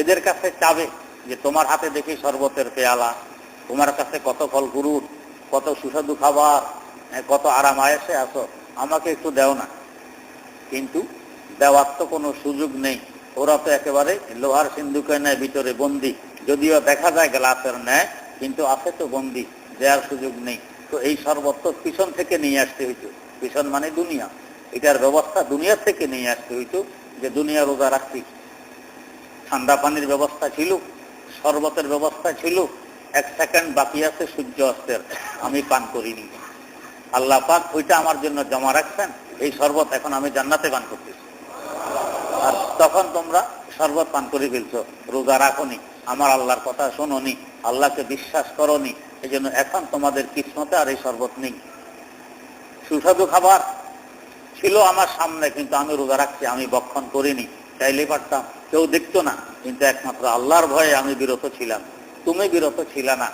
এদের কাছে চাবে যে তোমার হাতে দেখি শরবতের পেয়ালা, তোমার কাছে কত ফল ফুরুট, কত সুস্বাদু খাবার, কত আরাম আয়েসে আছো, আমাকে একটু দেও না। কিন্তু দেওয়ার তো কোনো সুযোগ নেই। ওরা তো একেবারে লোহার সিন্ধুকের ন্যায় ভিতরে বন্দি। যদিও দেখা যায় গ্লাসের ন্যায়, কিন্তু আছে তো বন্দি, দেওয়ার সুযোগ নেই। তো এই শরবত তো পিছন থেকে নিয়ে আসতে হইতো। পিছন মানে দুনিয়া, এটার ব্যবস্থা দুনিয়া থেকে নিয়ে আসতে হইতো। যে দুনিয়া রোজা রাখছি, ঠান্ডা পানির ব্যবস্থা ছিল, শরবতের ব্যবস্থা ছিল, 1 সেকেন্ড বাকি আছে সূর্য অস্তের, আমি পান করিনি। আল্লাহ পাক ওইটা আমার জন্য জমা রাখছেন, এই শরবত এখন আমি জান্নাতে পান করতেছি। আর তখন তোমরা শরবত পান করে ফেলছো, রোজা রাখোনি, আমার আল্লাহর কথা শোনোনি, আল্লাহকে বিশ্বাস করোনি। এই জন্য এখন তোমাদের কিসমতে আর এই শরবত নেই। সুস্বাদু খাবার ছিল আমার সামনে, কিন্তু আমি রোজা রাখছি, আমি ভক্ষণ করিনি। চাইলে পারতাম, কেউ দেখতো না, কিন্তু একমাত্র আল্লাহর ভয়ে আমি বিরত ছিলাম, তুমি বিরত ছিল না।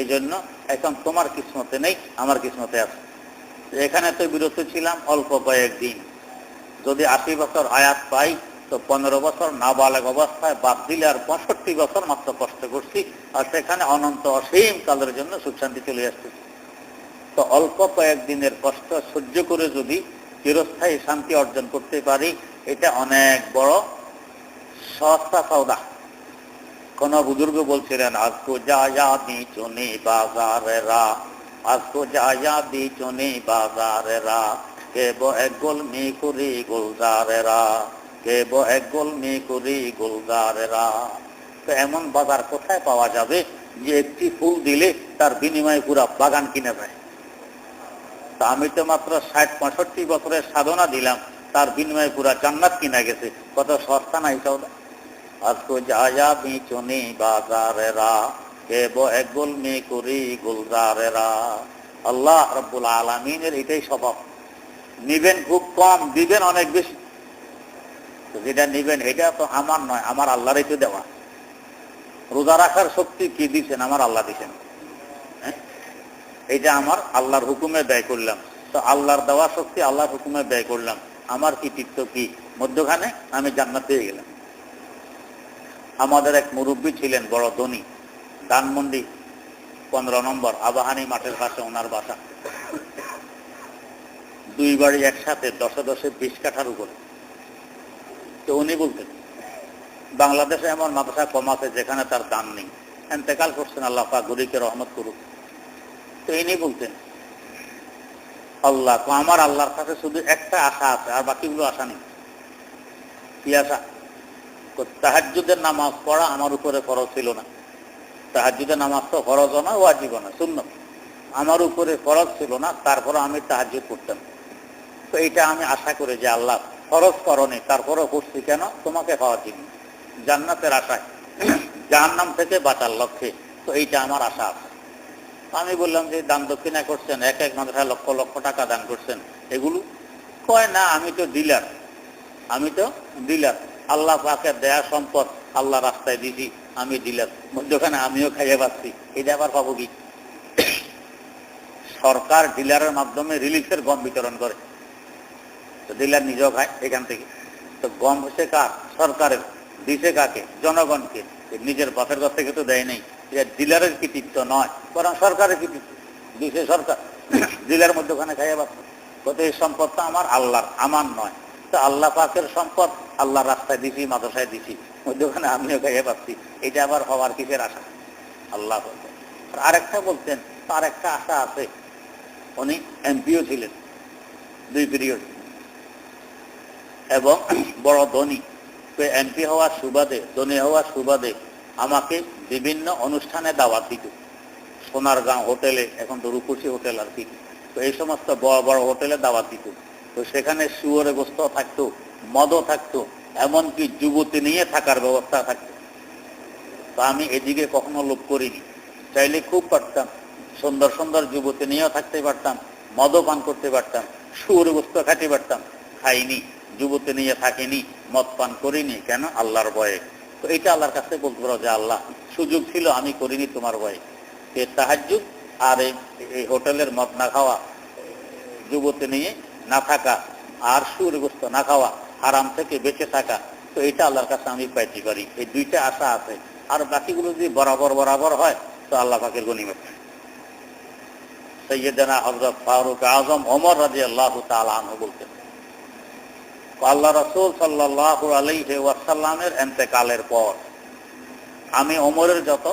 এই জন্য এখন তোমার কিসমতে নেই, আমার কিসমতে আছে। এখানে তো বিরত ছিলাম অল্প কয়েকদিন। যদি 80 বছর হায়াত পাই তো 15 বছর নাবালেগ অবস্থায় বাদ দিলে আর 65 বছর মাত্র কষ্ট করছি, আর সেখানে অনন্ত অসীম কালের জন্য সুখ শান্তি চলে আসতেছে। তো অল্প কয়েকদিনের কষ্ট সহ্য করে যদি চিরস্থায়ী শান্তি অর্জন করতে পারি, এটা অনেক বড় সস্তা সওদা। কোন বুজুর্গ বলছিলেন, আজকো জায়া দি চুনি বাজারেরা, আজকো জায়া দি চুনি বাজারেরা, কে বো এক গোল মি করি গুলজারেরা। কে বহে গোলমি করি গুলজারেরা। তো এমন বাজার কোথায় পাওয়া যাবে যে একটি ফুল দিলে তার বিনিময়ে পুরা বাগান কিনে যায়? তা আমি তো মাত্র 60-65 বছরের সাধনা দিলাম, তার বিনিময়ে পুরা জান্নাত কিনা গেছে। কত সস্তা নাই সৌদা। আজকে যায়া বিচনি বাজারেরা, কে বহে গোলমি করি গুলজারেরা। আল্লাহ রাব্বুল আলামিনের এটাই স্বভাব, নিবেন খুব কম, দিবেন অনেক বেশি। যেটা নিবেন এটা তো আমার নয়, আমার আল্লাহরই তো দেওয়া। রোজা রাখার শক্তি কি দিচ্ছেন? আমার আল্লাহ দিচ্ছেন। এইটা আমার আল্লাহর হুকুমে ব্যয় করলাম। তো আল্লাহর দেওয়া শক্তি আল্লাহর হুকুমে ব্যয় করলাম, আমার কৃতিত্ব কি? মধ্যখানে আমি জান্নাত পেয়ে গেলাম। আমাদের এক মুরব্বী ছিলেন, বড় ধনী, ধানমন্ডি 15 নম্বর আবাহানি মাঠের পাশে ওনার বাসা। 2 বাড়ি একসাথে 10-10 20 কাঠার উপরে। তো উনি বলতেন, বাংলাদেশে এমন মাদ্রাসা কম আছে যেখানে তার দান নেই। ইন্তেকাল করছেন, আল্লাহ পাক গরিবকে রহমত করুক। তো ইনি বলতেন, আল্লাহ, আমার আল্লাহর কাছে শুধু একটা আশা আছে, আর বাকিগুলো আশা নেই। কি আশা? তাহাজ্জুদের নামাজ পড়া আমার উপরে ফরজ ছিল না। তাহাজ্জুদের নামাজ তো ফরজও না, ওয়াজিবও না, সুন্নাত। আমার উপরে ফরজ ছিল না, তারপরে আমি তাহাজ্জুদ করতাম। তো এটা আমি আশা করি যে আল্লাহ ফরজ করনি, তারপরেও করছি কেন? তোমাকে পাওয়ার জন্য, জান্নাতের আশায়, জাহান্নাম থেকে বাঁচার লক্ষ্যে। তো এইটা আমার আশা আছে। আমি বললাম যে দান দক্ষিণা করছেন, এক এক মাদ্রাসায় লক্ষ লক্ষ টাকা দান করছেন, এগুলো? কয় না, আমি তো ডিলার, আমি তো ডিলার। আল্লাহ পাকের দেয়া সম্পদ আল্লাহ রাস্তায় দিছি, আমি ডিলার, মধ্যখানে আমিও খাইয়ে পাচ্ছি। এটা আবার পাবো কি? সরকার ডিলারের মাধ্যমে রিলিফের গম বিতরণ করে, তো ডিলার নিজেও খায় এখান থেকে। তো গম হচ্ছে কার? সরকারের। দিছে কাকে? জনগণকে। নিজের বাপের ঘর থেকে তো দেয় নাই। এটা ডিলারের কৃতিত্ব নয়, বরং সরকারের কৃতিত্ব। দিছে সরকার, ডিলার মধ্যখানে খাইয়ে পাচ্ছে। কত এই সম্পদটা আমার আল্লাহর, আমার নয়। তো আল্লাহ পাকের সম্পদ আল্লাহ রাস্তায় দিছি, মাদ্রাসায় দিছি, মধ্যখানে আমিও খাইয়ে পাচ্ছি। এটা আবার হওয়ার কিসের আশা? আল্লাহ। আরেকটা বলতেন, তার একটা আশা আছে। উনি এমপিও ছিলেন 2 পিরিয়ড এবং বড় ধনী। এমপি হওয়ার সুবাদে, ধনী হওয়ার সুবাদে আমাকে বিভিন্ন অনুষ্ঠানে দাওয়াত দিত। সোনারগাঁও হোটেলে, এখন তো রূপসী হোটেল আর কি, তো এই সমস্ত বড় বড় হোটেলে দাওয়াত দিত। তো সেখানে শুয়োরে গোস্ত থাকতো, মদও থাকতো, এমনকি যুবতী নিয়ে থাকার ব্যবস্থা থাকতো। তো আমি এদিকে কখনো লোভ করিনি, চাইলে খুব পারতাম, সুন্দর সুন্দর যুবতী নিয়েও থাকতে পারতাম, মদও পান করতে পারতাম, শুয়োরে গোস্ত খাইতে পারতাম। খাইনি, যুবতী নিয়ে থাকিনি, মদ পান করিনি। কেন? আল্লাহর ভয়ে। তো এটা আল্লাহর কাছে বলতে পারো যে আল্লাহ, সুযোগ ছিল, আমি করিনি তোমার ভয়ে। তাহাজ্জুদ আর এই হোটেলের মদ না খাওয়া, যুবতী নিয়ে না থাকা, আর সুরগ্রস্ত না খাওয়া, হারাম থেকে বেঁচে থাকা, তো এটা আল্লাহর কাছে আমি পাইতে পারি। এই 2টা আশা আছে। আর বাকিগুলো যদি বরাবর বরাবর হয় তো আল্লাহ পাকের গনিমত। সাইয়েদনা হযরত ফারুক আযম ওমর রাদিয়াল্লাহু তাআলা আনহু বলতেন, আল্লাহ রাসূল সাল্লাল্লাহু আলাইহি ওয়াসাল্লামের ইন্তেকালের পর আমি ওমরের যত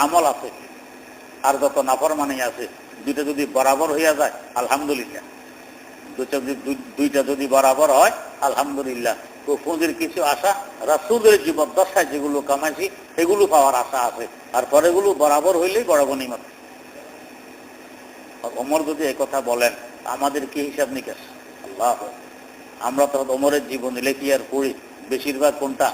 আমল আছে আর যত নাফরমানি আছে, 2টা যদি বরাবর হইয়া যায় আলহামদুলিল্লাহ। 2টা যদি বরাবর হয় আলহামদুলিল্লাহ। পুঁজির কিছু আশা, রাসূলের জীবদ্দশায় যেগুলো কামাইছি এগুলো পাওয়ার আশা আছে, আর পরেগুলো বরাবর হইলেই বড় গনিমত। ওমর যদি এই কথা বলেন, আমাদের কি হিসাব নিকাশ? আল্লাহ, আমরা তো ওমরের জীবনী লেখি আর পড়ি, বেশিরভাগ কোনটা?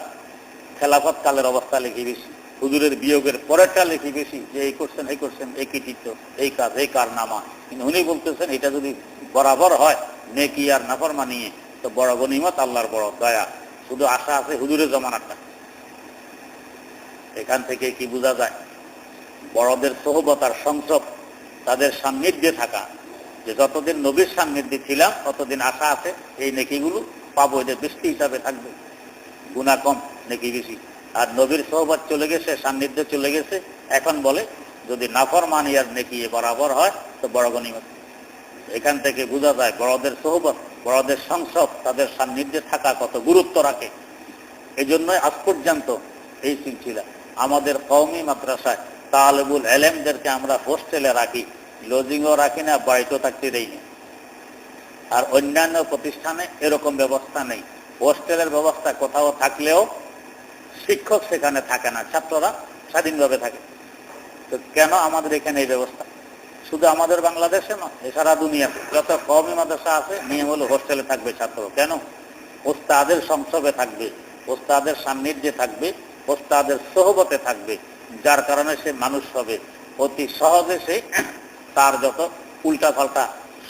খেলাফত কালের অবস্থা লিখি বেশি, হুজুরের বিয়োগের পরেরটা লিখি বেশি, যে এই করছেন এই করছেন, এই কৃতিত্ব, এই কাজ, এই কারনামা। কিন্তু উনি বলতেছেন এটা যদি বরাবর হয় নেকি আর নাফরমানি নিয়ে, তো বড় গনিমত, আল্লাহর বড় দয়া। শুধু আশা আছে হুজুরের জমানাটা। এখান থেকে কি বোঝা যায়? বড়দের সোহবত আর সংসব, তাদের সান্নিধ্যে থাকা, যে যতদিন নবীর সান্নিধ্যে ছিলাম ততদিন আশা আছে এই নেকিগুলো পাবো, এটা বৃষ্টি হিসাবে থাকবে। গুনাহ কম, নেকি বেশি। আর নবীর সোহবত চলে গেছে, সান্নিধ্যে চলে গেছে, এখন বলে যদি নাফরমানি আর নেকি বরাবর হয় তো বড় গনিমত। এখান থেকে বোঝা যায় বড়দের সোহবত, বড়দের সংসব, তাদের সান্নিধ্যে থাকা কত গুরুত্ব রাখে। এই জন্যই আজ পর্যন্ত এই সিলসিলা আমাদের কওমি মাদ্রাসায় তালেবুল এলেমদেরকে আমরা হোস্টেলে রাখি, লজিংও রাখি না, বাড়িতেও থাকতে দেই না। আর অন্যান্য প্রতিষ্ঠানে এরকম ব্যবস্থা নেই। হোস্টেলের ব্যবস্থা কোথাও থাকলেও শিক্ষক সেখানে থাকে না, ছাত্ররা স্বাধীনভাবে থাকে। তো কেন আমাদের এখানে এই ব্যবস্থা? শুধু আমাদের বাংলাদেশে নয়, এছাড়া দুনিয়াতে যত কওমি মাদ্রাসা আছে নিয়ম হলো হোস্টেলে থাকবে ছাত্র। কেন? ওস্তাদের সংসবে থাকবে, ওস্তাদের সান্নিধ্যে থাকবে, ওস্তাদের সোহবতে থাকবে, যার কারণে সে মানুষ হবে। অতি সহজে সে তার যত উল্টাপাল্টা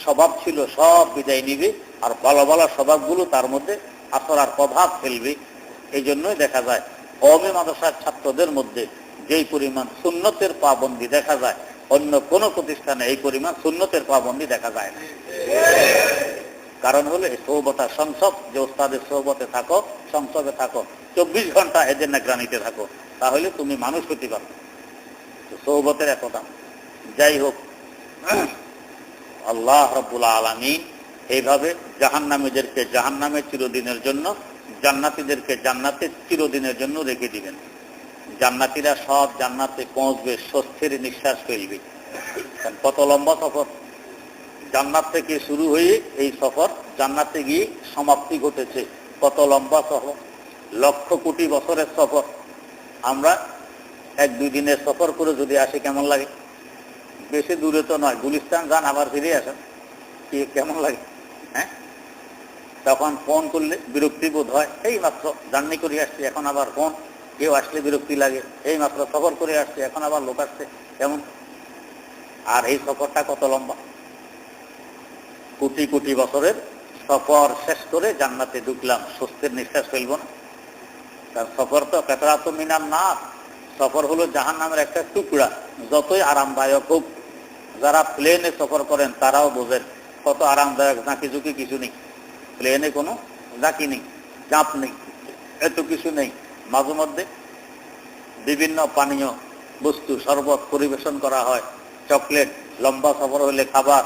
স্বভাব ছিল সব বিদায় নিবে, আর ভালো ভালো স্বভাবগুলো তার মধ্যে আসর আর প্রভাব ফেলবে। এই জন্যই দেখা যায় কওমি মাদ্রাসার ছাত্রদের মধ্যে যেই পরিমাণ সুন্নতের পাবন্দি দেখা যায়, অন্য কোন প্রতিষ্ঠানে এই পরিমাণ সুন্নতের পাবন্দি দেখা যায় না। কারণ হলো এই সোহবতা সংসব, যে ওস্তাদের সোহবতে থাকো, সংসবে থাকো, 24 ঘন্টা এদের নিগরানিতে থাকো, তাহলে তুমি মানুষ হতে পারবে। সোহবতের এত দাম। যাই হোক, আল্লাহ রাব্বুল আলামিন এইভাবে জাহান্নামীদেরকে জাহান্নামে চিরদিনের জন্য, জান্নাতীদেরকে জান্নাতে চিরদিনের জন্য রেখে দিবেন। জান্নাতীরা সব জান্নাতে পৌঁছবে, স্বস্তির নিঃশ্বাস ফেলবে। কত লম্বা সফর! জান্নাত থেকে শুরু হয়ে এই সফর জান্নাতে গিয়ে সমাপ্তি ঘটেছে। কত লম্বা সফর! লক্ষ কোটি বছরের সফর। আমরা 1-2 দিনের সফর করে যদি আসি কেমন লাগে? বেশি দূরে তো নয়, গুলিস্তান যান আবার ফিরে আসেন, কি কেমন লাগে? হ্যাঁ, তখন ফোন করলে বিরক্তি বোধ হয়। এই মাত্র জার্নি করে আসছি, এখন আবার ফোন, কেউ আসলে বিরক্তি লাগে। এই মাত্র সফর করে আসছে, এখন আবার লোক আসছে, কেমন? আর এই সফরটা কত লম্বা! কোটি কোটি বছরের সফর শেষ করে জান্নাতে ঢুকলাম, স্বস্তির নিঃশ্বাস ফেলব না? তার সফর তো কাতরাতু মিনান নার। সফর হলো জাহান্নামের একটা টুকরা। যতই আরামদায়ক হোক, যারা প্লেনে সফর করেন তারাও বোঝেন কত আরামদায়ক। ঝাঁকি ঝুঁকি কিছু নেই, প্লেনে কোনো ঝাঁকি নেই, চাপ নেই, এত কিছু নেই। মাঝে মধ্যে বিভিন্ন পানীয় বস্তু, শরবত পরিবেশন করা হয়, চকলেট, লম্বা সফর হলে খাবার,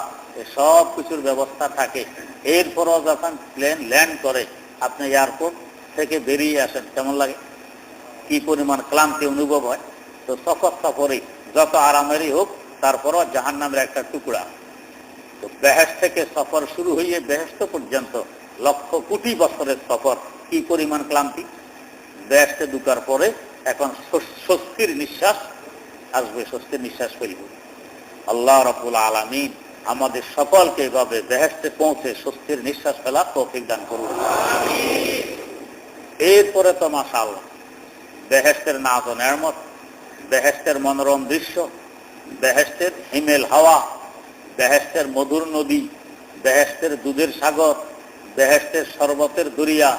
সব কিছুর ব্যবস্থা থাকে। এরপরও যখন প্লেন ল্যান্ড করে, আপনি এয়ারপোর্ট থেকে বেরিয়ে আসেন, কেমন লাগে? কি পরিমাণ ক্লান্তি অনুভব হয়। তো সফরে যত আরামেরই হোক, তারপরও জাহান্নামের একটা টুকরা। তো বেহেশত থেকে সফর শুরু হয়ে বেহেশত পর্যন্ত লক্ষ কোটি বছরের সফর, কি পরিমাণ ক্লান্তি! বেহেশতে ঢুকার পরে এখন স্বস্তির নিঃশ্বাস আসবে, স্বস্তির নিঃশ্বাস ফেলব। আল্লাহ রাব্বুল আলামিন আমাদের সকলকে এভাবে বেহেশতে পৌঁছে স্বস্তির নিঃশ্বাস ফেলার তৌফিক দান করুন। এরপরে তো মাশাআল্লাহ বেহেশতের নাজ ও নেয়ামত, বেহেশতের মনোরম দৃশ্য, বেহেশতের হিমেল হাওয়া, বেহেশতের মধুর নদী, বেহেশতের দুধের সাগর, বেহেশতের শরবতের দরিয়া,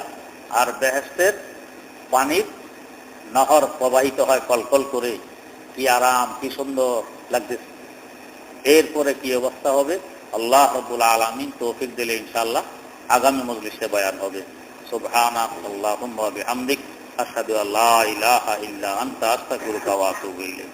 আর বেহেশতের পানির নহর প্রবাহিত হয় কলকল করে। কি আরাম, কি সুন্দর লাগতেছে! এরপরে কি অবস্থা হবে আল্লাহ রাব্বুল আলামিন তৌফিক দিলে ইনশাআল্লাহ আগামী মজলিসে বয়ান হবে। সুবহানাক আল্লাহুম্মা ওয়া বিহামদিক, আশহাদু আল্লা ইলাহা ইল্লা আনতা, আস্তাগফিরুকা ওয়া আতুবু ইলাইক।